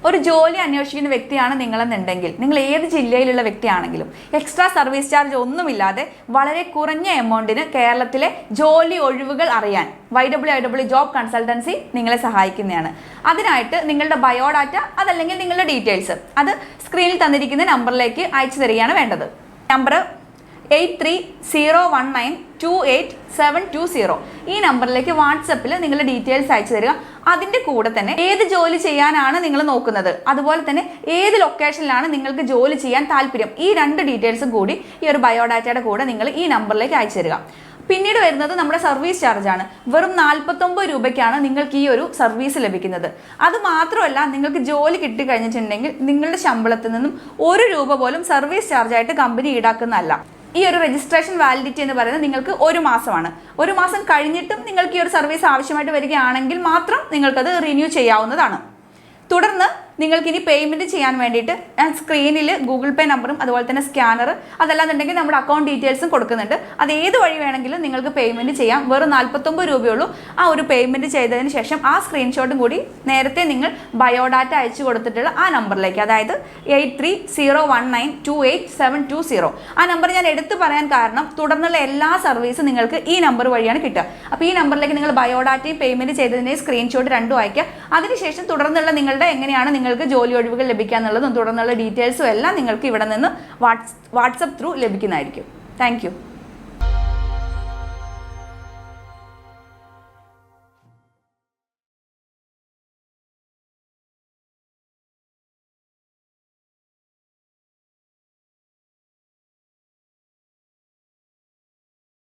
ഒരു ജോലി അന്വേഷിക്കുന്ന വ്യക്തിയാണ് നിങ്ങളെന്നുണ്ടെങ്കിൽ, നിങ്ങൾ ഏത് ജില്ലയിലുള്ള വ്യക്തിയാണെങ്കിലും എക്സ്ട്രാ സർവീസ് ചാർജ് ഒന്നുമില്ലാതെ വളരെ കുറഞ്ഞ എമൗണ്ടിന് കേരളത്തിലെ ജോലി ഒഴിവുകൾ അറിയാൻ YWIW ജോബ് കൺസൾട്ടൻസി നിങ്ങളെ സഹായിക്കുന്നതാണ്. അതിനായിട്ട് നിങ്ങളുടെ ബയോഡാറ്റ അതല്ലെങ്കിൽ നിങ്ങളുടെ ഡീറ്റെയിൽസ് അത് സ്ക്രീനിൽ തന്നിരിക്കുന്ന നമ്പറിലേക്ക് അയച്ചു തരികയാണ് വേണ്ടത്. നമ്പർ 8301928720. ഈ നമ്പറിലേക്ക് വാട്സപ്പിൽ നിങ്ങളുടെ ഡീറ്റെയിൽസ് അയച്ചു തരിക. അതിൻ്റെ കൂടെ തന്നെ ഏത് ജോലി ചെയ്യാനാണ് നിങ്ങൾ നോക്കുന്നത്, അതുപോലെ തന്നെ ഏത് ലൊക്കേഷനിലാണ് നിങ്ങൾക്ക് ജോലി ചെയ്യാൻ താല്പര്യം, ഈ 2 ഡീറ്റെയിൽസും കൂടി ഈ ഒരു ബയോഡാറ്റയുടെ കൂടെ നിങ്ങൾ ഈ നമ്പറിലേക്ക് അയച്ചു തരിക. പിന്നീട് വരുന്നത് നമ്മുടെ സർവീസ് ചാർജാണ്. വെറും 49 രൂപയ്ക്കാണ് നിങ്ങൾക്ക് ഈ ഒരു സർവീസ് ലഭിക്കുന്നത്. അത് മാത്രമല്ല, നിങ്ങൾക്ക് ജോലി കിട്ടിക്കഴിഞ്ഞിട്ടുണ്ടെങ്കിൽ നിങ്ങളുടെ ശമ്പളത്തിൽ നിന്നും 1 രൂപ പോലും സർവീസ് ചാർജായിട്ട് കമ്പനി ഈടാക്കുന്നതല്ല. ഈ ഒരു രജിസ്ട്രേഷൻ വാലിഡിറ്റി എന്ന് പറയുന്നത് നിങ്ങൾക്ക് 1 മാസമാണ്. 1 മാസം കഴിഞ്ഞിട്ടും നിങ്ങൾക്ക് ഈ ഒരു സർവീസ് ആവശ്യമായിട്ട് വരികയാണെങ്കിൽ മാത്രം നിങ്ങൾക്കത് റിന്യൂ ചെയ്യാവുന്നതാണ്. തുടർന്ന് നിങ്ങൾക്കിനി പേയ്മെൻറ്റ് ചെയ്യാൻ വേണ്ടിയിട്ട് ഞാൻ സ്ക്രീനിൽ ഗൂഗിൾ പേ നമ്പറും അതുപോലെ തന്നെ സ്കാനർ അതല്ലാന്നുണ്ടെങ്കിൽ നമ്മുടെ അക്കൗണ്ട് ഡീറ്റെയിൽസും കൊടുക്കുന്നുണ്ട്. അത് ഏത് വഴി വേണമെങ്കിലും നിങ്ങൾക്ക് പേയ്മെൻറ്റ് ചെയ്യാം. വെറും 49 രൂപയുള്ളൂ. ആ ഒരു പേയ്മെൻറ്റ് ചെയ്തതിന് ശേഷം ആ സ്ക്രീൻഷോട്ടും കൂടി നേരത്തെ നിങ്ങൾ ബയോഡാറ്റ അയച്ചു കൊടുത്തിട്ടുള്ള ആ നമ്പറിലേക്ക്, അതായത് 8301928720. ആ നമ്പർ ഞാൻ എടുത്തു പറയാൻ കാരണം തുടർന്നുള്ള എല്ലാ സർവീസും നിങ്ങൾക്ക് ഈ നമ്പർ വഴിയാണ് കിട്ടുക. അപ്പോൾ ഈ നമ്പറിലേക്ക് നിങ്ങൾ ബയോഡാറ്റയും പേയ്മെൻറ്റ് ചെയ്തതിൻ്റെ സ്ക്രീൻഷോട്ട് രണ്ടും അയക്കുക. അതിനുശേഷം തുടർന്നുള്ള നിങ്ങളുടെ എങ്ങനെയാണ് നിങ്ങൾക്ക് ജോലി ഒഴിവുകൾ ലഭിക്കുക എന്നുള്ളതും തുടർന്നുള്ള ഡീറ്റെയിൽസും എല്ലാം നിങ്ങൾക്ക് ഇവിടെ നിന്ന് വാട്സപ്പ് ത്രൂ ലഭിക്കുന്നതായിരിക്കും. Thank you.